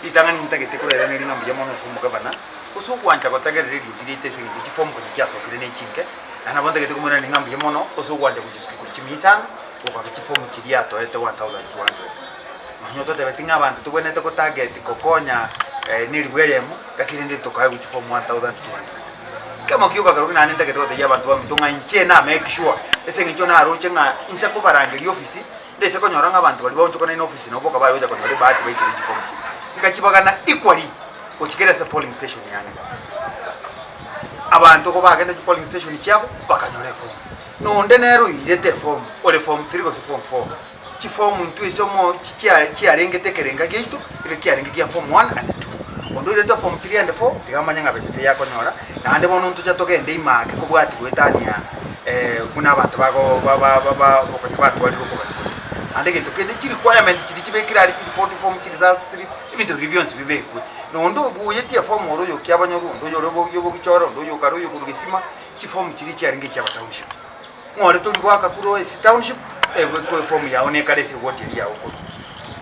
itangani mutagete kurera neri ngambuye mono fumu gavana uso kwanja kotagera radio dirite singi kifomu ko kiaso kirene chinke ana bonda gete kumona ngambuye mono uso kwanja kujisiki kuchimisa ukaba kifomu kiriato ete 1200 nyoto tebe tinga abantu tubonete ko target kokonya niribweremu lakini ndi tokaye kifomu 1200 kama kiyoba karuna nenda gete kote yaba tuwa mtunga inche na make sure ese ngicho na aroche nga insa ko barangeli office ndese ko nyoranga abantu bali bonto kona in office no boka bayo ko nori bahati bayikiri kifomu ngachibagana equally ochikera sa polling station yana abantu ko bagenda ku polling station cyabo bakanyora form no ndenero irete form ole form 3 ko form 4 chi form ntu isomo chi arengete kerenga gitu ile ki arenge ya form 1 and 2 ondo ile form 3 and 4 tigamanya ngabete yako nyora na ande bono ntu chatoke ende imake ko bwati gwetania kuna abantu bago baba okonyabatu wali ko ande gento kende chi requirement chi chibekira ari report form chi results ibintu bibyonse bibekwe nondo buyeti ya form oro yo KIABONYORU ndo yo bogichoro ndo yo karo yo kurugisima chi form chiri chi aringe cha township ngore to ngwaka kuro esi township ko form ya one kale si wodi ya uko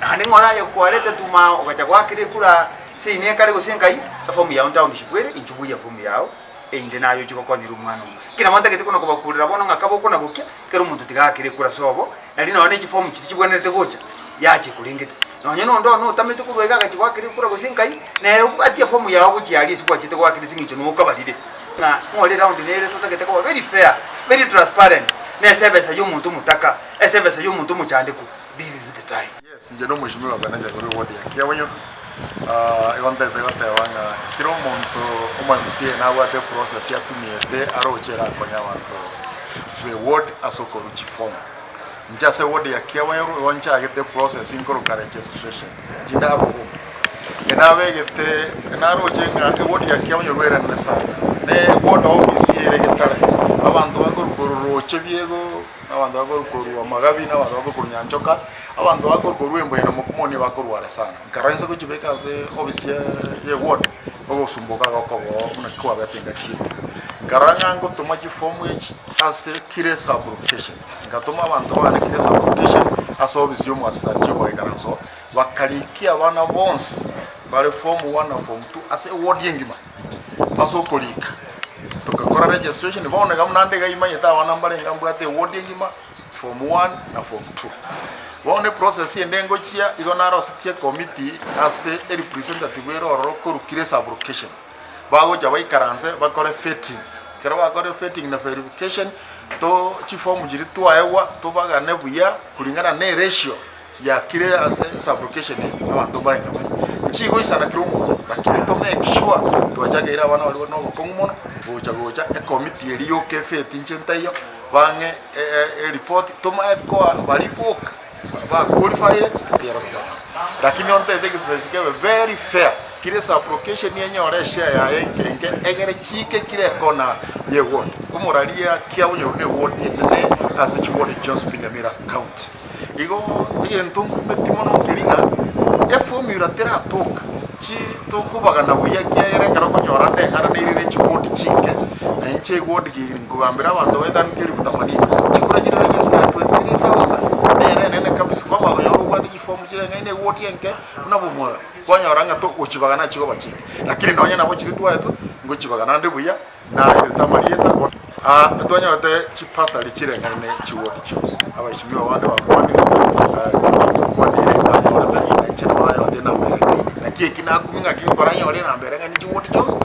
ande ngora yo kwalete tuma okacha kwakire kura se ine kale go sengai form ya township were inchubu ya form yao inde nayo chiko kwa niru mwana kina manda kete kono ko bakurira bono ngakabo kona gukya kero muntu tigakire kura sobo nali none chi form chiti chibonete gocha yache kulingete nonyo ndo tamete kurwega gachi kwakire kura go sengai na atia form yao guchi ali sikwa chite kwakire singicho no kabalide na ngole round nere tutagete ko very fair very transparent na service y'umuntu mutaka service y'umuntu muchandiko this is the time. Yes, nje no mushimira banaje kuri ward ya KIABONYORU ibanda tegata wanga kiro muntu umamsie na wate process ya tumiete arochera konya abantu we ward asoko ruchi form njase ward ya KIABONYORU wancha agete process inkoro registration jinda form kenawe gete narojenga ward ya KIABONYORU era nasa ne ward office ere getara abantu bakuru chebiego abantu bakuru amagabi na abantu bakuru nyanchoka abantu bakuru emboye na mukumoni bakuru wale sana karanza ko chibeka ze office ye ward babo sumboka ko na kwa batenga ki karanga ngo tumaji form each ase kire sublocation ngatuma abantu bane kire sublocation aso office yo mwasaje boy karanzo bakaliki abana bonse bare form 1 na form 2 ase ward yengima aso kolika tukakora registration baone gamnande gaimanye tawa nambale ngambwate ward yengima form 1 na form 2 baone process yendengo chia igona rosetie committee as a representative ero ko rukire sublocation bago jabai karanse bakore vetting kero bakore vetting na verification to chi form jiri twaewa to bagane buya kulingana ne ratio ya kire as sublocation abantu bari ngamwe chi goisana kirumo lakini to make sure to ajaga ira bana wali no kongumono gocha a committee eri yoke feti nchentayo bange report to ma ko bali book ba qualified lakini on the exercise very fair kire sublocation yenyore share ya enkenge egere chike kire kona ye ward umuralia KIABONYORU ne ward ne as a ward just NYAMIRA county igo yentung betimono kiringa ya formula tera toka chi tokubaga na buya kiere karo konyorande ngara nirire chikodi chike na inche ward ngubambira abantu wedan kiri butamani chikura jira register 23000 nene kabisa kwa mabayoro kwa di form jira ngene ward yenke unabumura konyoranga to uchibaga na chiko bachike lakini nonya nabo chiri twaetu ngochibaga nande buya na itamarieta tonyote chipasa lichire ngene chiward choose abashimiwa wande bakwani kwa ni kina kuminga kingoranya ole na mbere ngani chiward choose